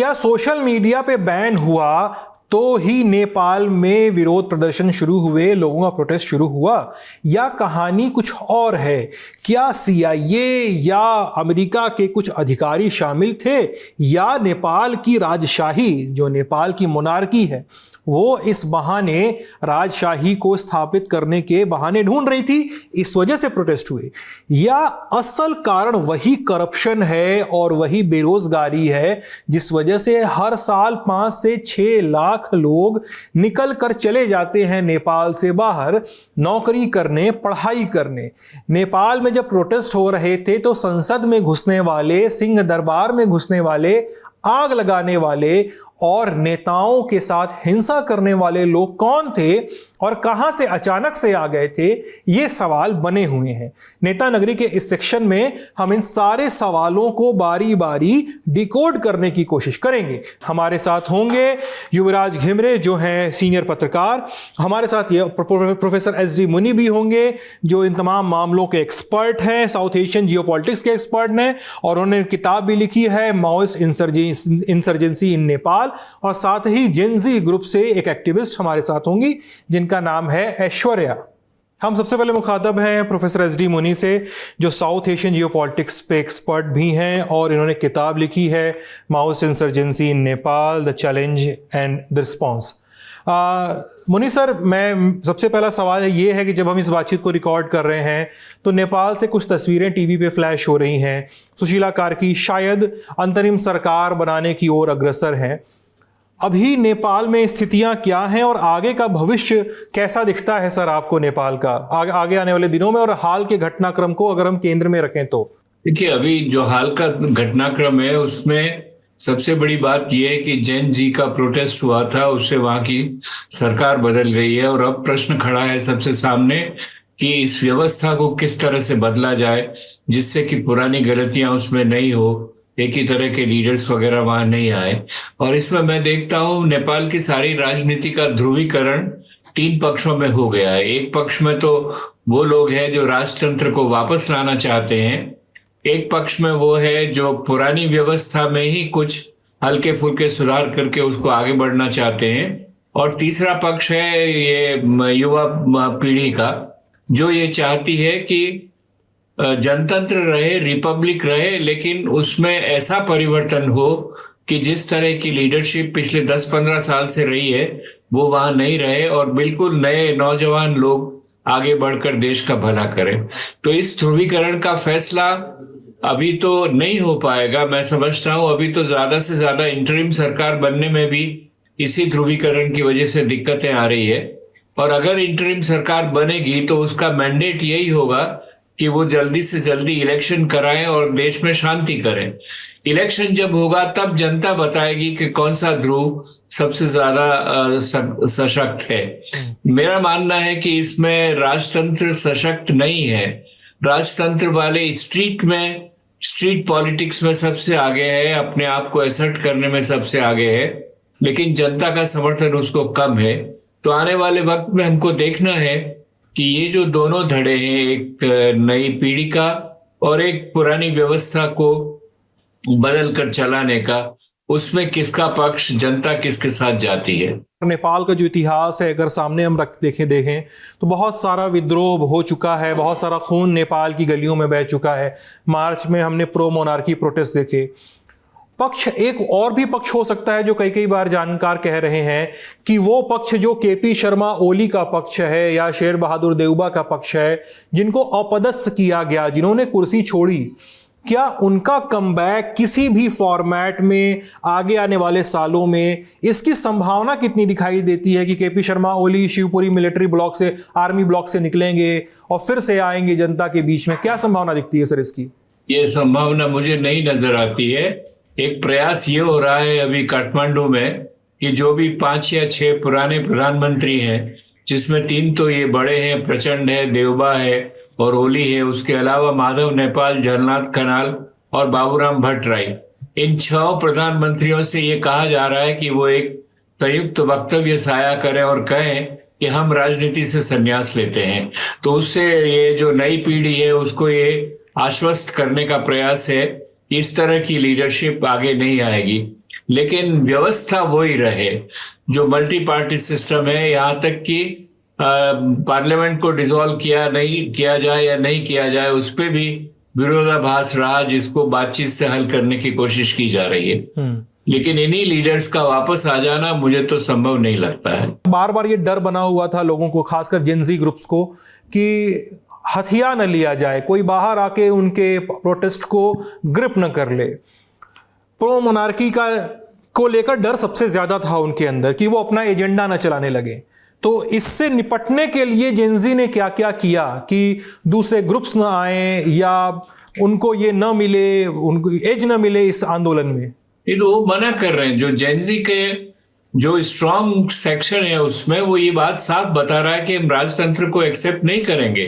क्या social media पे ban हुआ तो ही नेपाल में विरोध प्रदर्शन शुरू हुए, लोगों का प्रोटेस्ट शुरू हुआ, या कहानी कुछ और है? क्या सीआईए या अमेरिका के कुछ अधिकारी शामिल थे, या नेपाल की राजशाही, जो नेपाल की मोनार्की है, वो इस बहाने राजशाही को स्थापित करने के बहाने ढूंढ रही थी, इस वजह से प्रोटेस्ट हुए? या असल कारण वही करप्शन है और वही बेरोजगारी है जिस वजह से हर साल 5 से 6 लाख लोग निकल कर चले जाते हैं नेपाल से बाहर नौकरी करने, पढ़ाई करने? नेपाल में जब प्रोटेस्ट हो रहे थे तो संसद में घुसने वाले, सिंह दरबार में घुसने वाले, आग लगाने वाले और नेताओं के साथ हिंसा करने वाले लोग कौन थे और कहां से अचानक से आ गए थे, ये सवाल बने हुए हैं। नेता नगरी के इस सेक्शन में हम इन सारे सवालों को बारी बारी डिकोड करने की कोशिश करेंगे। हमारे साथ होंगे युवराज घिमरे, जो हैं सीनियर पत्रकार। हमारे साथ ये प्रोफेसर एसडी मुनि भी होंगे, जो इन तमाम मामलों के एक्सपर्ट हैं, साउथ एशियन जियोपॉलिटिक्स के एक्सपर्ट हैं, और उन्होंने किताब भी लिखी है, माओइस्ट इंसर्जेंसी इन नेपाल। और साथ ही जेनजी ग्रुप से एक एक्टिविस्ट हमारे साथ होंगी जिनका नाम है ऐश्वर्या। हम सबसे पहले मुखातब हैं प्रोफेसर एसडी मुनि से, जो साउथ एशियन जियोपॉलिटिक्स पे एक्सपर्ट भी हैं, और इन्होंने किताब लिखी है Maoist insurgency in Nepal, the challenge and the response. मुनि सर, मैं सबसे पहला सवाल ये है कि जब हम इस बातचीत को रिकॉर्ड कर रहे हैं तो नेपाल से कुछ तस्वीरें टीवी पे फ्लैश हो रही हैं। सुशीला कार्की शायद अंतरिम सरकार बनाने की ओर अग्रसर हैं। अभी नेपाल में स्थितियां क्या हैं और आगे का भविष्य कैसा दिखता है सर आपको नेपाल का, आगे आने वाले दिनों में, और हाल के घटनाक्रम को अगर हम केंद्र में रखें तो? देखिए, अभी जो हाल का घटनाक्रम है उसमें सबसे बड़ी बात यह है कि जैन जी का प्रोटेस्ट हुआ था, उससे वहां की सरकार बदल गई है, और अब प्रश्न खड़ा है सबसे सामने कि इस व्यवस्था को किस तरह से बदला जाए जिससे कि पुरानी गलतियां उसमें नहीं हो, एक ही तरह के लीडर्स वगैरह वहां नहीं आए। और इसमें मैं देखता हूं नेपाल की सारी राजनीति का ध्रुवीकरण 3 पक्षों में हो गया है। एक पक्ष में तो वो लोग हैं जो राजतंत्र को वापस लाना चाहते हैं, एक पक्ष में वो है जो पुरानी व्यवस्था में ही कुछ हल्के फुल्के सुधार करके उसको आगे बढ़ना चाहते हैं, और तीसरा पक्ष है ये युवा पीढ़ी का, जो ये चाहती है कि जनतंत्र रहे, रिपब्लिक रहे, लेकिन उसमें ऐसा परिवर्तन हो कि जिस तरह की लीडरशिप पिछले 10-15 साल से रही है वो वहां नहीं रहे, और बिल्कुल नए नौजवान लोग आगे बढ़कर देश का भला करें। तो इस ध्रुवीकरण का फैसला अभी तो नहीं हो पाएगा, मैं समझता हूं। अभी तो ज्यादा से ज्यादा इंटरिम सरकार बनने में भी इसी ध्रुवीकरण की वजह से दिक्कतें आ रही है, और अगर इंटरिम सरकार बनेगी तो उसका मैंडेट यही होगा कि वो जल्दी से जल्दी इलेक्शन कराएं और देश में शांति करें। इलेक्शन जब होगा तब जनता बताएगी कि कौन सा ध्रुव सबसे ज्यादा सशक्त है। मेरा मानना है कि इसमें राजतंत्र सशक्त नहीं है। राजतंत्र वाले स्ट्रीट पॉलिटिक्स में सबसे आगे है, अपने आप को एसर्ट करने में सबसे आगे है, लेकिन जनता का समर्थन उसको कम है। तो आने वाले वक्त में हमको देखना है कि ये जो दोनों धड़े हैं, एक नई पीढ़ी का और एक पुरानी व्यवस्था को बदल कर चलाने का, उसमें किसका पक्ष, जनता किसके साथ जाती है। नेपाल का जो इतिहास है अगर सामने हम देखें तो बहुत सारा विद्रोह हो चुका है, बहुत सारा खून नेपाल की गलियों में बह चुका है। मार्च में हमने प्रो मोनार्की प्रोटेस्ट देखे। पक्ष एक और भी पक्ष हो सकता है जो कई बार जानकार कह रहे हैं कि वो पक्ष जो केपी शर्मा ओली का पक्ष है या शेर बहादुर देउबा का पक्ष है, जिनको अपदस्थ किया गया, जिन्होंने कुर्सी छोड़ी, क्या उनका कमबैक किसी भी फॉर्मेट में आगे आने वाले सालों में, इसकी संभावना कितनी दिखाई देती है कि KP Sharma Oli Shivpuri military block से, आर्मी ब्लॉक से निकलेंगे और फिर से आएंगे जनता के बीच में? क्या संभावना दिखती है सर इसकी? ये संभावना मुझे नहीं नजर आती है। एक प्रयास ये हो रहा है अभी काठमांडू में कि जो भी 5 या 6 पुराने प्रधानमंत्री हैं, जिसमें 3 तो ये बड़े हैं, प्रचंड है, देउबा है और ओली है, उसके अलावा माधव नेपाल, जगन्नाथ कनाल और बाबूराम भट्टराई, इन 6 प्रधानमंत्रियों से ये कहा जा रहा है कि वो एक संयुक्त वक्तव्य साया करें और कहें कि हम राजनीति से संन्यास लेते हैं। तो उससे ये जो नई पीढ़ी है उसको ये आश्वस्त करने का प्रयास है कि इस तरह की लीडरशिप आगे नहीं आएगी। लेकिन व्यवस्था वही रहे, जो मल्टी पार्टी सिस्टम है। यहाँ तक कि पार्लियामेंट को डिसॉल्व किया नहीं किया जाए या नहीं किया जाए, उस पर भी विरोधाभास रहा, जिसको बातचीत से हल करने की कोशिश की जा रही है। लेकिन इन्हीं लीडर्स का वापस आ जाना मुझे तो संभव नहीं लगता है। बार बार ये डर बना हुआ था लोगों को, खासकर जेनजी ग्रुप्स को, कि हथिया न लिया जाए, कोई बाहर आके उनके प्रोटेस्ट को ग्रिप न कर ले। प्रो मोनार्की को लेकर डर सबसे ज्यादा था उनके अंदर, कि वो अपना एजेंडा न चलाने लगे। तो इससे निपटने के लिए जेनजी ने क्या क्या किया कि दूसरे ग्रुप्स न आए या उनको ये न मिले, उनको एज न मिले इस आंदोलन में? ये तो वो मना कर रहे हैं। जो जेनजी के जो स्ट्रॉन्ग सेक्शन है उसमें वो ये बात साफ बता रहा है कि हम राजतंत्र को एक्सेप्ट नहीं करेंगे।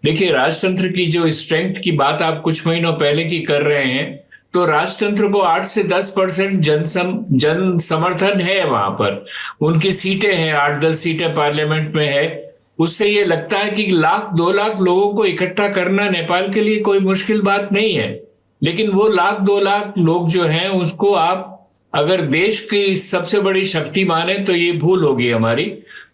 देखिए, राजतंत्र की जो स्ट्रेंथ की बात आप कुछ महीनों पहले की कर रहे हैं, तो राजतंत्र को 8 से 10% जन समर्थन है। वहां पर उनकी सीटें हैं, 8-10 सीटें पार्लियामेंट में है। उससे ये लगता है कि 1-2 लाख लोगों को इकट्ठा करना नेपाल के लिए कोई मुश्किल बात नहीं है। लेकिन वो 1-2 लाख लोग जो हैं, उसको आप अगर देश की सबसे बड़ी शक्ति माने तो ये भूल होगी हमारी।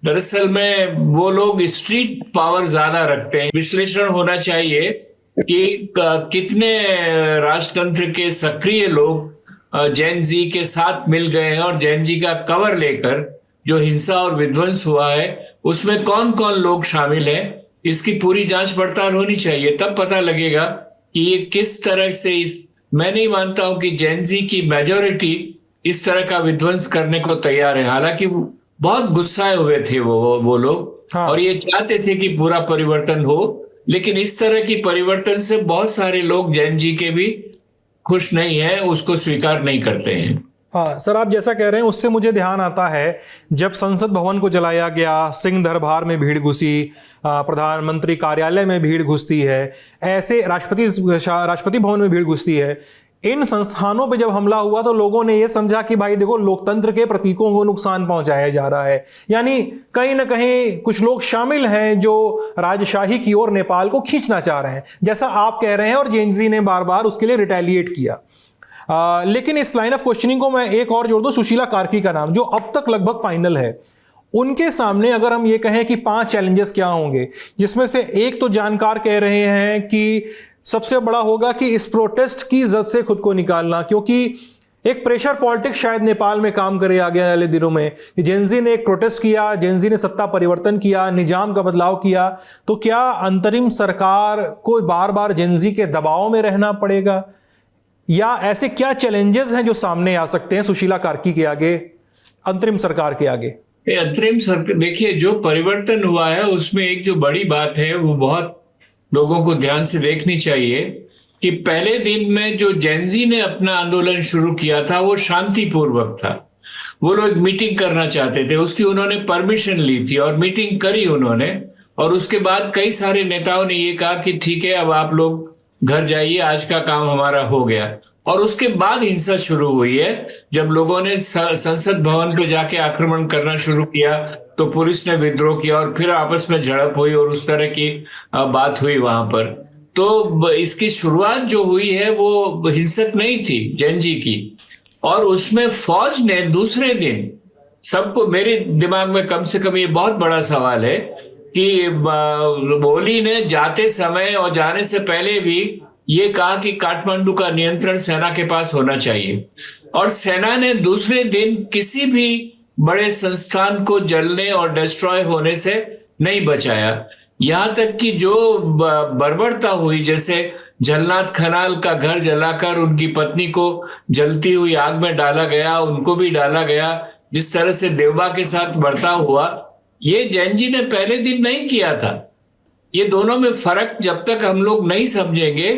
दरअसल में वो लोग स्ट्रीट पावर ज्यादा रखते हैं। विश्लेषण होना चाहिए कि कितने राजतंत्र के सक्रिय लोग जैन जी के साथ मिल गए हैं और जैन जी का कवर लेकर जो हिंसा और विध्वंस हुआ है उसमें कौन कौन लोग शामिल हैं। इसकी पूरी जांच पड़ताल होनी चाहिए, तब पता लगेगा कि ये किस तरह से मैं नहीं मानता हूं कि जैन जी की मेजोरिटी इस तरह का विध्वंस करने को तैयार है। हालांकि बहुत गुस्साए हुए थे वो लोग। हाँ। और ये चाहते थे कि पूरा परिवर्तन हो, लेकिन इस तरह की परिवर्तन से बहुत सारे लोग जैन जी के भी खुश नहीं है, उसको स्वीकार नहीं करते हैं। हाँ सर, आप जैसा कह रहे हैं उससे मुझे ध्यान आता है, जब संसद भवन को जलाया गया, सिंह दरबार में भीड़ घुसी, प्रधानमंत्री कार्यालय में भीड़ घुसती है, ऐसे राष्ट्रपति भवन में भीड़ घुसती है। इन संस्थानों पे जब हमला हुआ तो लोगों ने ये समझा कि भाई देखो, लोकतंत्र के प्रतीकों को नुकसान पहुंचाया जा रहा है, यानी कहीं ना कहीं कुछ लोग शामिल हैं जो राजशाही की ओर नेपाल को खींचना चाह रहे हैं, जैसा आप कह रहे हैं। और जेनजी ने बार बार उसके लिए रिटेलिएट किया। लेकिन इस लाइन ऑफ क्वेश्चनिंग को मैं एक और जोड़ दूं, सुशीला कार्की का नाम, जो अब तक लगभग फाइनल है। उनके सामने अगर हम ये कहें कि 5 चैलेंजेस क्या होंगे, जिसमें से एक तो जानकार कह रहे हैं कि सबसे बड़ा होगा कि इस प्रोटेस्ट की जद से खुद को निकालना, क्योंकि एक प्रेशर पॉलिटिक्स शायद नेपाल में काम करे आगे वाले दिनों में। जेनजी ने एक प्रोटेस्ट किया, जेनजी ने सत्ता परिवर्तन किया, निजाम का बदलाव किया, तो क्या अंतरिम सरकार को बार बार जेनजी के दबाव में रहना पड़ेगा, या ऐसे क्या चैलेंजेस हैं जो सामने आ सकते हैं सुशीला कार्की के आगे, अंतरिम सरकार के आगे? अंतरिम सरकार, देखिए, जो परिवर्तन हुआ है उसमें एक जो बड़ी बात है वो बहुत लोगों को ध्यान से देखनी चाहिए कि पहले दिन में जो जेनजी ने अपना आंदोलन शुरू किया था वो शांतिपूर्वक था। वो लोग मीटिंग करना चाहते थे, उसकी उन्होंने परमिशन ली थी और मीटिंग करी उन्होंने। और उसके बाद कई सारे नेताओं ने ये कहा कि ठीक है, अब आप लोग घर जाइए, आज का काम हमारा हो गया। और उसके बाद हिंसा शुरू हुई है। जब लोगों ने संसद भवन पे जाके आक्रमण करना शुरू किया तो पुलिस ने विद्रोह किया और फिर आपस में झड़प हुई और उस तरह की बात हुई वहां पर। तो इसकी शुरुआत जो हुई है वो हिंसक नहीं थी जेनजी की। और उसमें फौज ने दूसरे दिन सबको, मेरे दिमाग में कम से कम ये बहुत बड़ा सवाल है कि ओली ने जाते समय और जाने से पहले भी ये कहा कि काठमांडू का नियंत्रण सेना के पास होना चाहिए। और सेना ने दूसरे दिन किसी भी बड़े संस्थान को जलने और डिस्ट्रॉय होने से नहीं बचाया। यहां तक कि जो बर्बरता हुई, जैसे झलनाथ खनाल का घर जलाकर उनकी पत्नी को जलती हुई आग में डाला गया, उनको भी डाला गया, जिस तरह से देवबा के साथ बर्ताव हुआ, ये जैनजी ने पहले दिन नहीं किया था। ये दोनों में फर्क जब तक हम लोग नहीं समझेंगे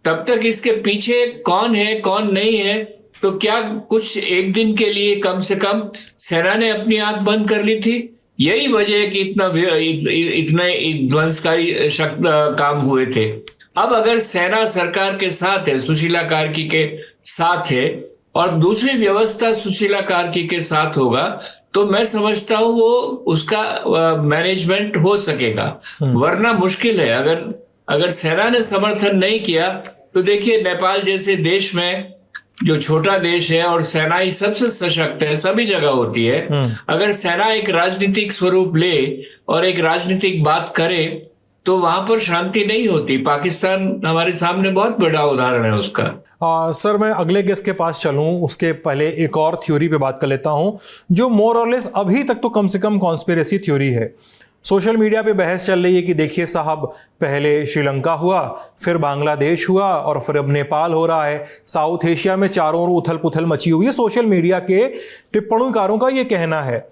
तब तक इसके पीछे कौन है कौन नहीं है। तो क्या कुछ एक दिन के लिए कम से कम सेना ने अपनी आंख बंद कर ली थी? यही वजह है कि इतना ध्वंसकारी काम हुए थे। अब अगर सेना सरकार के साथ है, सुशीला कार्की के साथ है, और दूसरी व्यवस्था सुशीला कार्की के साथ होगा, तो मैं समझता हूं वो उसका मैनेजमेंट हो सकेगा। वरना मुश्किल है। अगर सेना ने समर्थन नहीं किया तो देखिए, नेपाल जैसे देश में जो छोटा देश है और सेना ही सबसे सशक्त है, सभी जगह होती है, अगर सेना एक राजनीतिक स्वरूप ले और एक राजनीतिक बात करे तो वहां पर शांति नहीं होती। पाकिस्तान हमारे सामने बहुत बड़ा उदाहरण है उसका। सर मैं अगले गेस्ट के पास चलूं उसके पहले एक और थ्योरी पे बात कर लेता हूं जो मोर और लेस अभी तक तो कम से कम कॉन्स्पिरेसी थ्योरी है। सोशल मीडिया पे बहस चल रही है कि देखिए साहब, पहले श्रीलंका हुआ, फिर बांग्लादेश हुआ और फिर अब नेपाल हो रहा है। साउथ एशिया में चारों ओर उथल पुथल मची हुई है। सोशल मीडिया के टिप्पणीकारों का ये कहना है।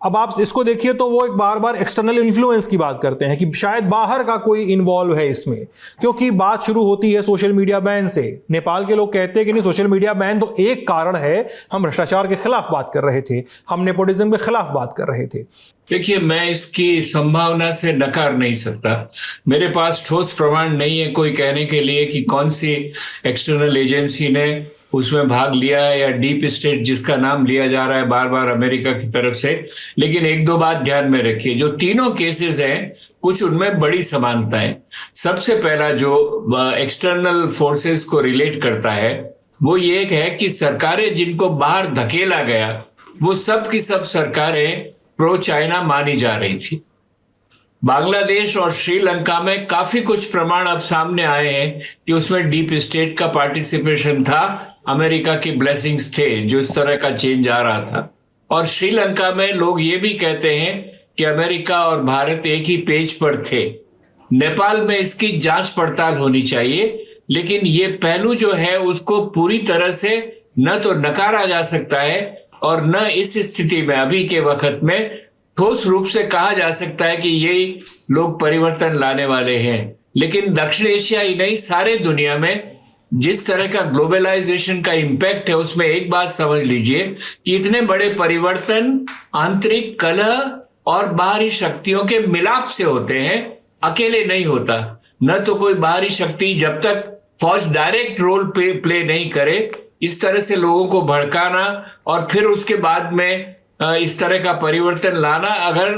अब आप इसको देखिए तो वो एक बार बार एक्सटर्नल इन्फ्लुएंस की बात करते हैं कि शायद बाहर का कोई इन्वॉल्व है इसमें, क्योंकि बात शुरू होती है सोशल मीडिया बैन से। नेपाल के लोग कहते हैं कि नहीं, सोशल मीडिया बैन तो एक कारण है, हम भ्रष्टाचार के खिलाफ बात कर रहे थे, हम नेपोटिज्म के खिलाफ बात कर रहे थे। देखिए, मैं इसकी संभावना से नकार नहीं सकता। मेरे पास ठोस प्रमाण नहीं है कोई कहने के लिए कि कौन सी एक्सटर्नल एजेंसी ने उसमें भाग लिया है या डीप स्टेट जिसका नाम लिया जा रहा है बार बार अमेरिका की तरफ से। लेकिन एक दो बात ध्यान में रखिए, जो तीनों केसेस हैं कुछ उनमें बड़ी समानताएं। सबसे पहला जो एक्सटर्नल फोर्सेस को रिलेट करता है वो ये है कि सरकारें जिनको बाहर धकेला गया वो सब की सब सरकारें प्रो चाइना मानी जा रही थी। बांग्लादेश और श्रीलंका में काफी कुछ प्रमाण अब सामने आए हैं कि उसमें डीप स्टेट का पार्टिसिपेशन था, अमेरिका की ब्लेसिंग्स थे जो इस तरह का चेंज आ रहा था। और श्रीलंका में लोग ये भी कहते हैं कि अमेरिका और भारत एक ही पेज पर थे। नेपाल में इसकी जांच पड़ताल होनी चाहिए, लेकिन ये पहलू जो है उसको पूरी तरह से न तो नकारा जा सकता है और न इस स्थिति में अभी के वक्त में ठोस रूप से कहा जा सकता है कि यही लोग परिवर्तन लाने वाले हैं। लेकिन दक्षिण एशिया ही नहीं, सारे दुनिया में जिस तरह का ग्लोबलाइजेशन का इंपैक्ट है उसमें एक बात समझ लीजिए कि इतने बड़े परिवर्तन आंतरिक कलह और बाहरी शक्तियों के मिलाप से होते हैं, अकेले नहीं होता। न तो कोई बाहरी शक्ति जब तक फौज डायरेक्ट रोल प्ले नहीं करे, इस तरह से लोगों को भड़काना और फिर उसके बाद में इस तरह का परिवर्तन लाना, अगर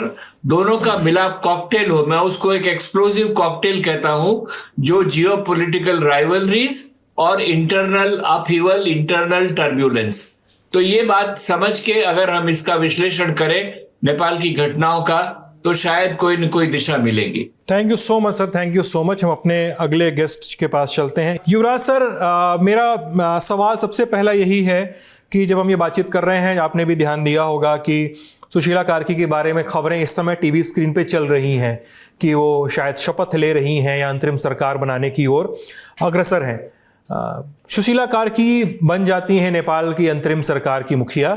दोनों का मिलाप कॉकटेल हो, मैं उसको एक एक्सप्लोसिव कॉकटेल कहता हूं, जो जियोपॉलिटिकल राइवलरीज और इंटरनल अपहीवल, इंटरनल टर्ब्यूलेंस। तो ये बात समझ के अगर हम इसका विश्लेषण करें नेपाल की घटनाओं का तो शायद कोई न कोई दिशा मिलेगी। Thank you so much sir, thank you so much. हम अपने अगले गेस्ट के पास चलते हैं। युवराज सर, मेरा सवाल सबसे पहला यही है कि जब हम ये बातचीत कर रहे हैं, आपने भी ध्यान दिया होगा कि सुशीला कार्की के बारे में खबरें इस समय टीवी स्क्रीन पे चल रही हैं कि वो शायद शपथ ले रही हैं या अंतरिम सरकार बनाने की ओर अग्रसर हैं। सुशीला कार्की बन जाती हैं नेपाल की अंतरिम सरकार की मुखिया,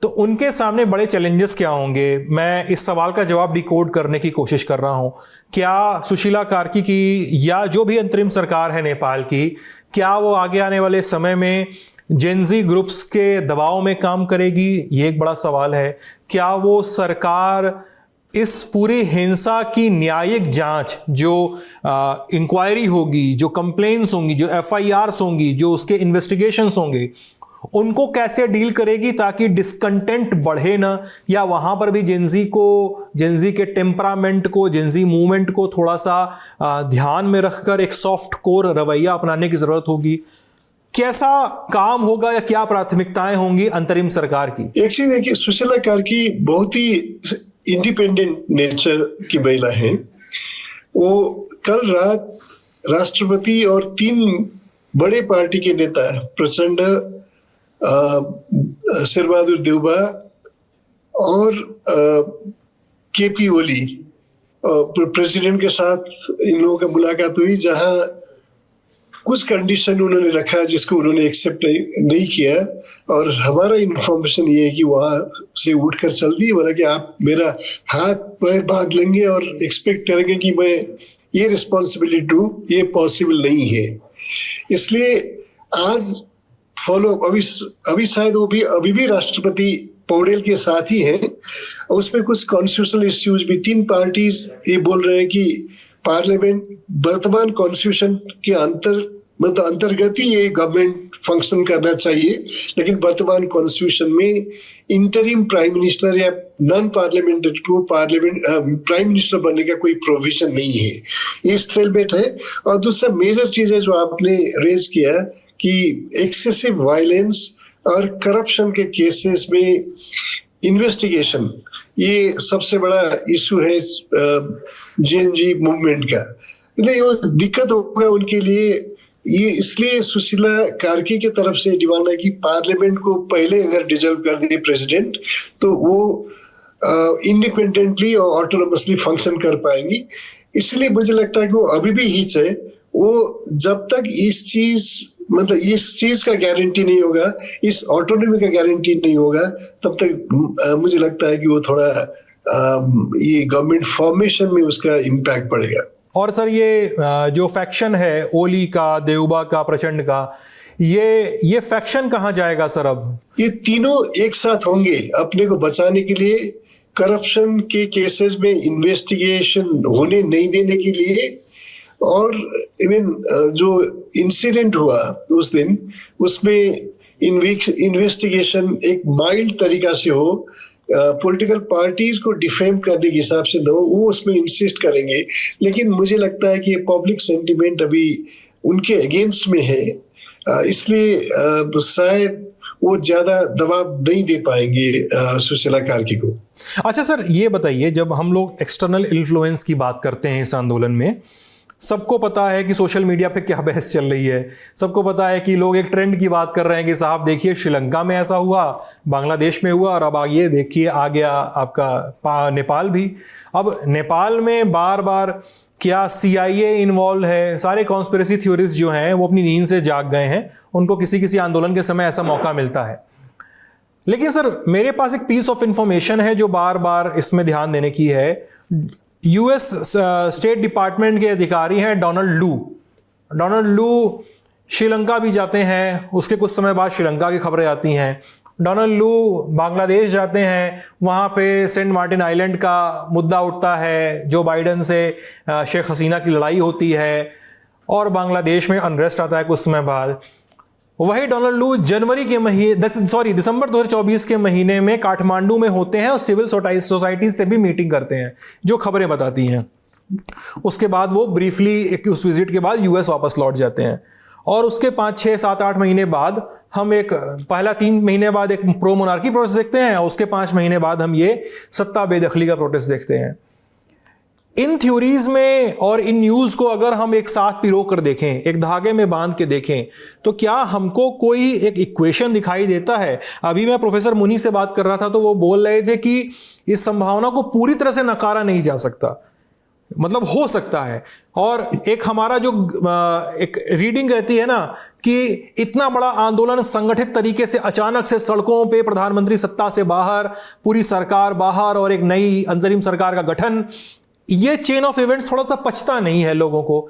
तो उनके सामने बड़े चैलेंजेस क्या होंगे? मैं इस सवाल का जवाब डिकोड करने की कोशिश कर रहा हूं। क्या सुशीला कार्की की या जो भी अंतरिम सरकार है नेपाल की, क्या वो आगे आने वाले समय में जेनजी ग्रुप्स के दबाव में काम करेगी? ये एक बड़ा सवाल है। क्या वो सरकार इस पूरी हिंसा की न्यायिक जांच, जो इंक्वायरी होगी, जो कंप्लेन्स होंगी, जो FIRs होंगी, जो उसके इन्वेस्टिगेशंस होंगे, उनको कैसे डील करेगी ताकि डिस्कंटेंट बढ़े ना, या वहां पर भी जेनजी के टेम्परामेंट को, जेनजी मूवमेंट को थोड़ा सा ध्यान में रखकर एक सॉफ्ट कोर रवैया अपनाने की जरूरत होगी? कैसा काम होगा या क्या प्राथमिकताएं होंगी अंतरिम सरकार की? एक चीज है कि सुशीला कार्की बहुत ही इंडिपेंडेंट नेचर की महिला है। वो कल रात राष्ट्रपति और 3 बड़े पार्टी के नेता, प्रचंड, शेरबहादुर देउबा और KP ओली, प्रेसिडेंट के साथ इन लोगों का मुलाकात हुई, जहां कुछ कंडीशन उन्होंने रखा जिसको उन्होंने एक्सेप्ट नहीं किया। और हमारा इन्फॉर्मेशन ये है कि वहां से उठकर चल दी, बोला कि आप मेरा हाथ पैर बांध लेंगे और एक्सपेक्ट करेंगे कि मैं ये रिस्पॉन्सिबिलिटी, ये पॉसिबल नहीं है। इसलिए आज फॉलो अभी शायद वो भी अभी भी राष्ट्रपति पौडेल के साथ ही है। उसमें कुछ कॉन्स्टिट्यूशनल इश्यूज भी, 3 पार्टीज ये बोल रहे हैं कि पार्लियामेंट वर्तमान कॉन्स्टिट्यूशन के अंतर्गत ही ये गवर्नमेंट फंक्शन करना चाहिए, लेकिन वर्तमान कॉन्स्टिट्यूशन में इंटरिम प्राइम मिनिस्टर या नॉन पार्लियामेंट्री को प्राइम मिनिस्टर बनने का कोई प्रोविजन नहीं है। ये स्टेलमेट है। और दूसरा मेजर चीज है जो आपने रेज किया कि एक्सेसिव वायलेंस और करप्शन के केसेस में इन्वेस्टिगेशन ये सबसे बड़ा इशू है जेएनजी मूवमेंट का। इसलिए वो दिक्कत होगा उनके लिए। ये इसलिए सुशीला कार्की की तरफ से डिमांड है कि पार्लियामेंट को पहले अगर डिजॉल्व कर दे प्रेसिडेंट तो वो इंडिपेंडेंटली और ऑटोनोमसली फंक्शन कर पाएंगी। इसलिए मुझे लगता है कि वो अभी भी हिच है। वो जब तक इस चीज का गारंटी नहीं होगा, इस ऑटोनॉमी का गारंटी नहीं होगा, तब तक मुझे लगता है कि वो थोड़ा ये गवर्नमेंट फॉर्मेशन में उसका इम्पैक्ट पड़ेगा। और सर ये जो फैक्शन है ओली का, देउबा का, प्रचंड का, ये फैक्शन कहाँ जाएगा सर? अब ये तीनों एक साथ होंगे अपने को बचाने के लिए, करप्शन के केसेस में इन्वेस्टिगेशन होने नहीं देने के लिए, और इवन जो इंसिडेंट हुआ उस दिन उसमें इन्वेस्टिगेशन एक माइल्ड तरीका से हो, पॉलिटिकल पार्टीज को डिफेम करने के हिसाब से न हो, वो उसमें इंसिस्ट करेंगे। लेकिन मुझे लगता है कि ये पब्लिक सेंटिमेंट अभी उनके अगेंस्ट में है, इसलिए शायद वो ज्यादा दबाव नहीं दे पाएंगे सुशीला कार्की को। अच्छा सर, ये बताइए, जब हम लोग एक्सटर्नल इन्फ्लुएंस की बात करते हैं इस आंदोलन में, सबको पता है कि सोशल मीडिया पे क्या बहस चल रही है। सबको पता है कि लोग एक ट्रेंड की बात कर रहे हैं कि साहब देखिए श्रीलंका में ऐसा हुआ, बांग्लादेश में हुआ, और अब आगे देखिए आ गया आपका नेपाल भी। अब नेपाल में बार बार क्या CIA इन्वॉल्व है? सारे कॉन्स्पिरेसी थ्योरिस्ट जो हैं वो अपनी नींद से जाग गए हैं, उनको किसी किसी आंदोलन के समय ऐसा मौका मिलता है। लेकिन सर मेरे पास एक पीस ऑफ इंफॉर्मेशन है जो बार बार इसमें ध्यान देने की है। US स्टेट डिपार्टमेंट के अधिकारी हैं डोनाल्ड लू श्रीलंका भी जाते हैं, उसके कुछ समय बाद श्रीलंका की खबरें आती हैं। डोनाल्ड लू बांग्लादेश जाते हैं, वहाँ पे सेंट मार्टिन आइलैंड का मुद्दा उठता है, जो बाइडन से शेख हसीना की लड़ाई होती है, और बांग्लादेश में अनरेस्ट आता है कुछ समय बाद। वही डोनाल्ड लू दिसंबर 2024 के महीने में काठमांडू में होते हैं और सिविल सोसाइटी से भी मीटिंग करते हैं, जो खबरें बताती हैं। उसके बाद वो ब्रीफली उस विजिट के बाद US वापस लौट जाते हैं, और उसके 5, 6, 7, 8 महीने बाद हम पहला 3 महीने बाद एक प्रो मोनार्की प्रोटेस्ट देखते हैं, और उसके 5 महीने बाद हम ये सत्ता बेदखली का प्रोटेस्ट देखते हैं। इन थ्योरीज में और इन न्यूज़ को अगर हम एक साथ पिरो कर देखें, एक धागे में बांध के देखें, तो क्या हमको कोई एक इक्वेशन दिखाई देता है? अभी मैं प्रोफेसर मुनी से बात कर रहा था तो वो बोल रहे थे कि इस संभावना को पूरी तरह से नकारा नहीं जा सकता, मतलब हो सकता है। और एक हमारा जो एक रीडिंग कहती है ना कि इतना बड़ा आंदोलन संगठित तरीके से अचानक से सड़कों पे, प्रधानमंत्री सत्ता से बाहर, पूरी सरकार बाहर, और एक नई अंतरिम सरकार का गठन, ये चेन ऑफ इवेंट्स थोड़ा सा पचता नहीं है लोगों को।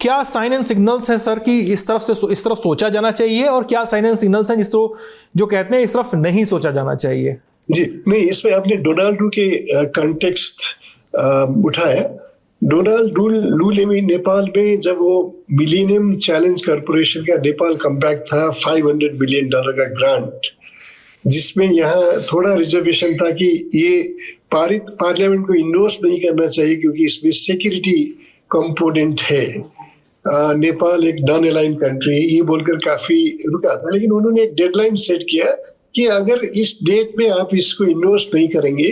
क्या साइन एंड सिग्नल्स हैं सर कि इस तरफ सोचा जाना चाहिए, और क्या साइन एंड सिग्नल्स हैं जो कहते हैं इस तरफ नहीं सोचा जाना चाहिए? जी नहीं, इसमें आपने डोनाल्ड लू के कंटेक्स्ट उठाया। डोनाल्ड लू ने नेपाल में जब वो मिलेनियम चैलेंज कॉर्पोरेशन का नेपाल कम्पैक्ट था, $500 बिलियन का ग्रांट, जिसमें यहाँ थोड़ा रिजर्वेशन था कि ये पार्लियामेंट को इंडोर्स नहीं करना चाहिए क्योंकि इसमें सिक्योरिटी कंपोनेंट है, नेपाल एक नॉन अलाइन कंट्री, ये बोलकर काफी रुका था। लेकिन उन्होंने एक डेडलाइन सेट किया कि अगर इस डेट में आप इसको इंडोर्स नहीं करेंगे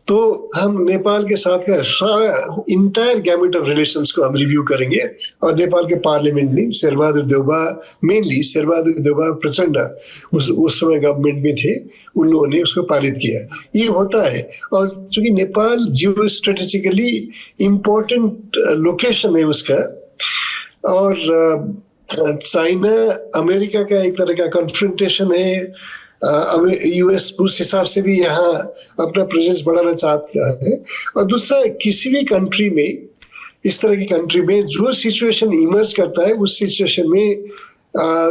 तो हम नेपाल के साथ का सारा इंटायर गैमेट ऑफ रिलेशंस को हम रिव्यू करेंगे। और नेपाल के पार्लियामेंट में शेरबहादुर देउबा प्रचंड उस समय गवर्नमेंट में थे, उन लोगों ने उसको पारित किया। ये होता है, और चूंकि नेपाल जियो स्ट्रेटेजिकली इम्पोर्टेंट लोकेशन है उसका, और चाइना अमेरिका का एक तरह का कन्फ्रंटेशन है। US उस हिसाब से भी यहाँ अपना प्रेजेंस बढ़ाना चाहता है। और दूसरा, किसी भी कंट्री में, इस तरह की कंट्री में जो सिचुएशन इमर्ज करता है, उस सिचुएशन में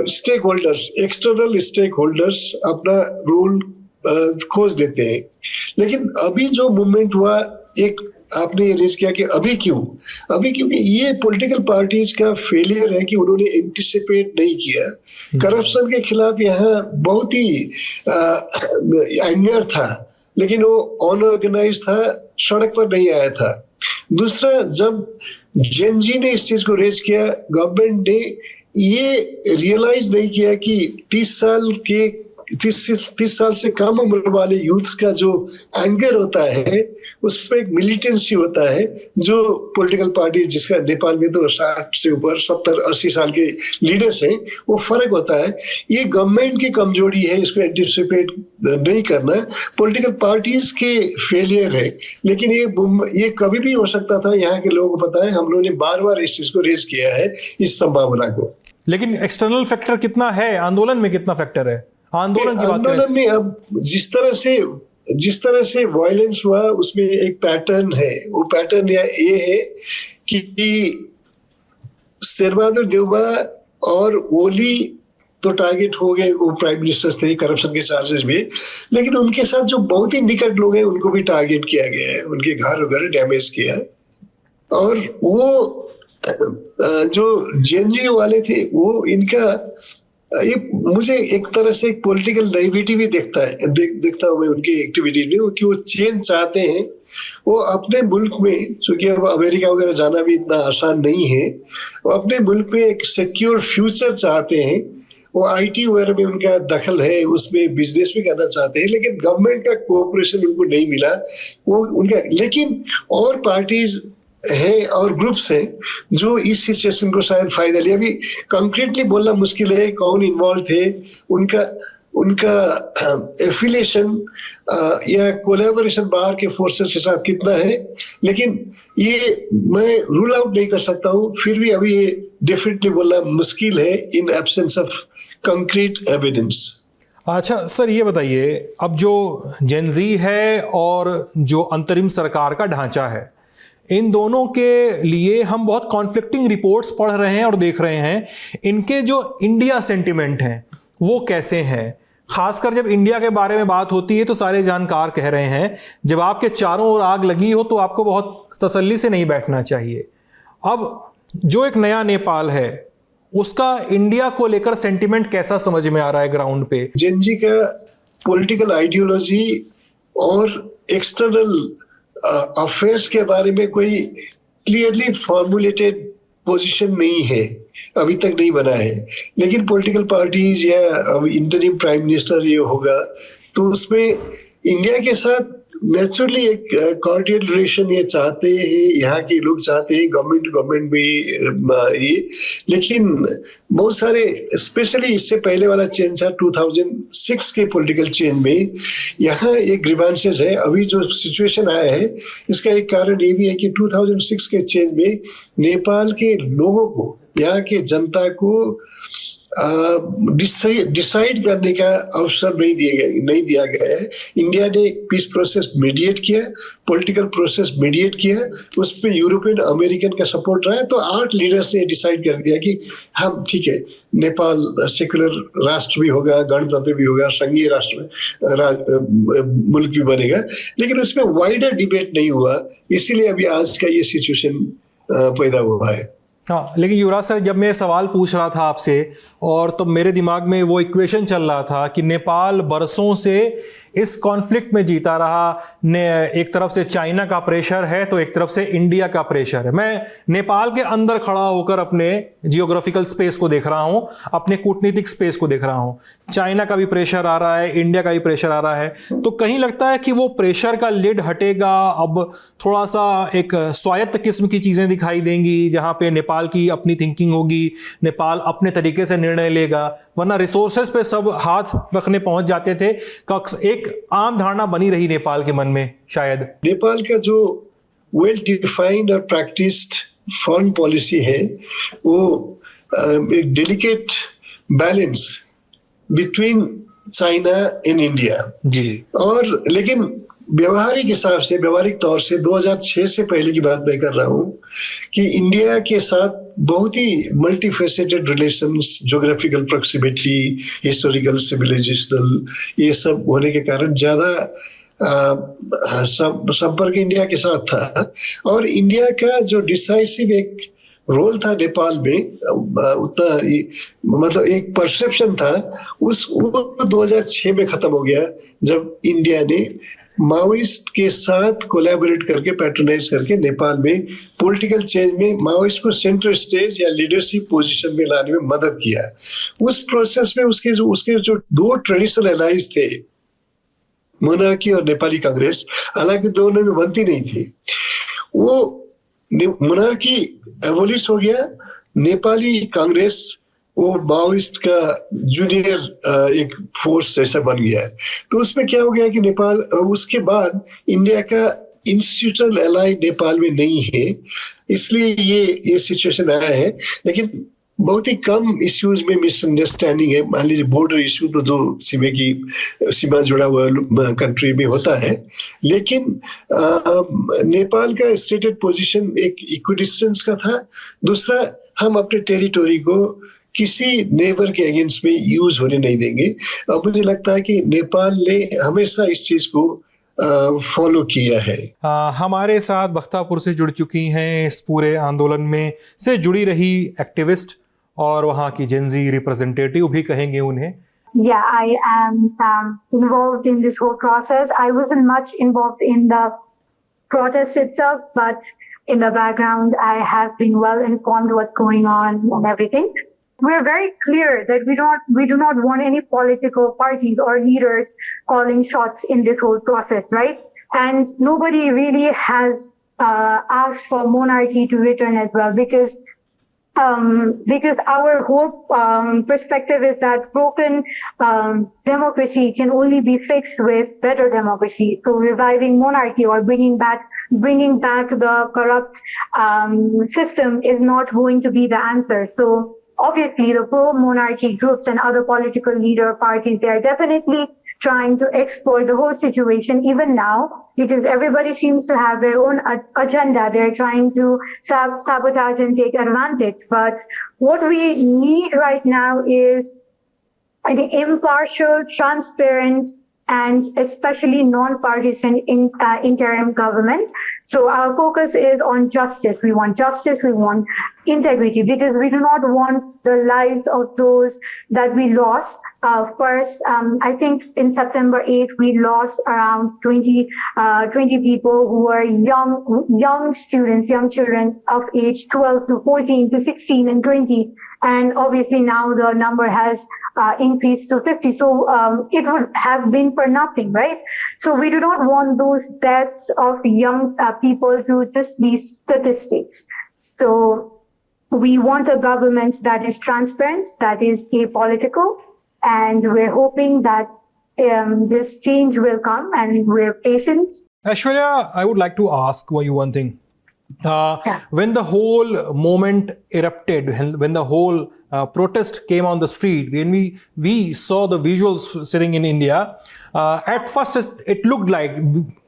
stakeholders, external stakeholders अपना रोल खोज लेते हैं। लेकिन अभी जो मूवमेंट हुआ, एक आपने ये रेज किया कि अभी क्योंकि ये पॉलिटिकल पार्टीज का फेलियर है कि उन्होंने एंटिसिपेट नहीं किया। करप्शन के खिलाफ यहाँ बहुत ही एंगर था, लेकिन वो अनऑर्गेनाइज था, सड़क पर नहीं आया था। दूसरा, जब जेनजी ने इस चीज को रेज किया, गवर्नमेंट ने ये रियलाइज नहीं किया कि 30 साल से कम उम्र वाले यूथ का जो एंगर होता है उस पर एक मिलिटेंसी होता है, जो पॉलिटिकल पार्टी जिसका नेपाल में तो 60 से ऊपर 70-80 साल के लीडर्स हैं, वो फर्क होता है। ये गवर्नमेंट की कमजोरी है, इसको एंटिसिपेट नहीं करना पॉलिटिकल पार्टीज के फेलियर है। लेकिन ये कभी भी हो सकता था, यहाँ के लोगों को पता है, हम लोगों ने बार बार इस चीज को रेज किया है, इस संभावना को। लेकिन एक्सटर्नल फैक्टर कितना है, आंदोलन में कितना फैक्टर है? आंदोलन की बात करें, आंदोलन में अब जिस तरह से वायलेंस हुआ उसमें एक पैटर्न है। वो पैटर्न ये है कि शेरबहादुर देउबा और ओली तो टारगेट हो गए, वो प्राइम मिनिस्टर्स थे करप्शन के चार्जेस में, लेकिन उनके साथ जो बहुत ही निकट लोग हैं उनको भी टारगेट किया गया है, उनके घर वगैरह डैमेज किया। और वो जो जेएनजी वाले थे, वो इनका मुझे एक तरह से एक पॉलिटिकल नाइविटी भी देखता हूँ मैं उनकी एक्टिविटी में, कि वो चेंज चाहते हैं। वो अपने मुल्क में, चूंकि अब अमेरिका वगैरह जाना भी इतना आसान नहीं है, वो अपने मुल्क में एक सिक्योर फ्यूचर चाहते हैं। वो आईटी वगैरह में उनका दखल है, उसमें बिजनेस भी करना चाहते हैं, लेकिन गवर्नमेंट का कोऑपरेशन उनको नहीं मिला। वो उनका, लेकिन और पार्टीज है और ग्रुप्स हैं जो इस सिचुएशन को शायद फायदा लिया। अभी कंक्रीटली बोलना मुश्किल है कौन इन्वॉल्व थे, उनका एफिलिएशन या कोलैबोरेशन बाहर के फोर्सेस के साथ कितना है, लेकिन ये मैं रूल आउट नहीं कर सकता हूँ। फिर भी अभी ये डेफिनेटली बोलना मुश्किल है in absence of concrete evidence. अच्छा सर, ये बताइए, अब जो जेनजी है और जो अंतरिम सरकार का ढांचा है, इन दोनों के लिए हम बहुत कॉन्फ्लिक्टिंग रिपोर्ट्स पढ़ रहे हैं और देख रहे हैं। इनके जो इंडिया सेंटिमेंट हैं वो कैसे हैं? खासकर जब इंडिया के बारे में बात होती है तो सारे जानकार कह रहे हैं जब आपके चारों ओर आग लगी हो तो आपको बहुत तसल्ली से नहीं बैठना चाहिए। अब जो एक नया नेपाल है उसका इंडिया को लेकर सेंटिमेंट कैसा समझ में आ रहा है ग्राउंड पे? जेएनजी का पॉलिटिकल आइडियोलॉजी और एक्सटर्नल अफेयर्स के बारे में कोई क्लियरली फॉर्मुलेटेड पोजीशन नहीं है, अभी तक नहीं बना है। लेकिन पॉलिटिकल पार्टीज या इंटरिम प्राइम मिनिस्टर ये होगा तो उसमें इंडिया के साथ नेचुरली एक कॉर्डियल रिलेशन ये चाहते हैं, यहाँ के लोग चाहते हैं, गवर्नमेंट टू गवर्नमेंट भी ये। लेकिन बहुत सारे, स्पेशली इससे पहले वाला चेंज था 2006 के पॉलिटिकल चेंज में, यहाँ एक ग्रीवांसेस है। अभी जो सिचुएशन आया है इसका एक कारण ये भी है कि 2006 के चेंज में नेपाल के लोगों को, यहाँ के जनता को डिसाइड करने का अवसर नहीं दिया गया है। इंडिया ने पीस प्रोसेस मीडिएट किया, पॉलिटिकल प्रोसेस मीडिएट किया, उस पर यूरोपियन अमेरिकन का सपोर्ट रहा है। तो 8 लीडर्स ने डिसाइड कर दिया कि हम ठीक है, नेपाल सेक्युलर राष्ट्र भी होगा, गणतंत्र भी होगा, संघीय राष्ट्र में मुल्क भी बनेगा। लेकिन उसमें वाइडर डिबेट नहीं हुआ, इसीलिए अभी आज का ये सिचुएशन पैदा हुआ है। हाँ, लेकिन युवराज सर, जब मैं सवाल पूछ रहा था आपसे और तो मेरे दिमाग में वो इक्वेशन चल रहा था कि नेपाल बरसों से इस कॉन्फ्लिक्ट में जीता रहा। एक तरफ से चाइना का प्रेशर है तो एक तरफ से इंडिया का प्रेशर है। मैं नेपाल के अंदर खड़ा होकर अपने जियोग्राफिकल स्पेस को देख रहा हूं, अपने कूटनीतिक स्पेस को देख रहा हूं। चाइना का भी प्रेशर आ रहा है, इंडिया का भी प्रेशर आ रहा है। तो कहीं लगता है कि वो प्रेशर का लिड हटेगा, अब थोड़ा सा एक स्वायत्त किस्म की चीजें दिखाई देंगी जहां पे नेपाल की अपनी थिंकिंग होगी, नेपाल अपने तरीके से निर्णय लेगा। वरना रिसोर्सेज पे सब हाथ रखने पहुंच जाते थे। एक आम धारणा बनी रही नेपाल के मन में शायद। नेपाल का जो वेल डिफाइंड और प्रैक्टिस्ड फॉरेन पॉलिसी है वो एक delicate balance between China and India जी। और लेकिन व्यवहारिक तौर से 2006 से पहले की बात मैं कर रहा हूँ कि इंडिया के साथ बहुत ही multifaceted relations, geographical proximity, historical, civilisational, ये सब होने के कारण ज्यादा संपर्क इंडिया के साथ था। और इंडिया का जो डिसाइसिव एक रोल था नेपाल में उतना मतलब एक परसेप्शन था वो 2006 में खत्म हो गया जब इंडिया ने माओइस्ट के साथ कोलैबोरेट करके पैट्रोनाइज करके नेपाल में पॉलिटिकल चेंज में माओइस्ट को सेंटर स्टेज या लीडरशिप पोजीशन में लाने में मदद किया। उस प्रोसेस में उसके जो दो ट्रेडिशनल एलाइज थे, मोनार्की और नेपाली कांग्रेस, हालांकि दोनों में बनती नहीं थी, वो मोनार्की एबोलिश हो गया, नेपाली कांग्रेस वो माओइस्ट का जूनियर एक फोर्स जैसा बन गया है। तो उसमें क्या हो गया कि नेपाल उसके बाद इंडिया का इंस्टीट्यूशनल एलाई नेपाल में नहीं है, इसलिए ये सिचुएशन आया है। लेकिन बहुत ही कम इश्यूज में मिसअंडरस्टैंडिंग है। मान लीजिए बॉर्डर इश्यू तो दो सीमा जुड़ा हुआ कंट्री में होता है, लेकिन नेपाल का स्टेटेड पोजीशन एक इक्विडिस्टेंस का था। दूसरा, हम अपने टेरिटोरी को किसी नेबर के अगेंस्ट में यूज होने नहीं देंगे। अब मुझे लगता है कि नेपाल ने हमेशा इस चीज को फॉलो किया है। हमारे साथ बख्तापुर से जुड़ चुकी हैं, इस पूरे आंदोलन में से जुड़ी रही एक्टिविस्ट और वहाँ की जेनजी रिप्रेजेंटेटिव भी कहेंगे उन्हें। Yeah, I am involved in this whole process. I wasn't much involved in the protest itself, but in the background, I have been well informed what's going on and everything. We're very clear that we do not want any political parties or leaders calling shots in this whole process, right? And nobody really has asked for monarchy to return as well, because our whole perspective is that broken democracy can only be fixed with better democracy. So reviving monarchy or bringing back the corrupt system is not going to be the answer. So obviously the pro-monarchy groups and other political leader parties, they are definitely trying to exploit the whole situation even now, because everybody seems to have their own agenda. They're trying to sabotage and take advantage. But what we need right now is an impartial, transparent, and especially non-partisan interim government. So our focus is on justice. We want justice, we want integrity, because we do not want the lives of those that we lost. First, I think in September 8th, we lost around 20 people who were young students, young children of age 12 to 14 to 16 and 20. And obviously now the number has increased to 50. So it would have been for nothing, right? So we do not want those deaths of young people to just be statistics. So we want a government that is transparent, that is apolitical, and we're hoping that this change will come, and we're patient. Aishwarya, I would like to ask you one thing. When the whole moment erupted, when the whole protest came on the street, when we saw the visuals sitting in India, at first it looked like,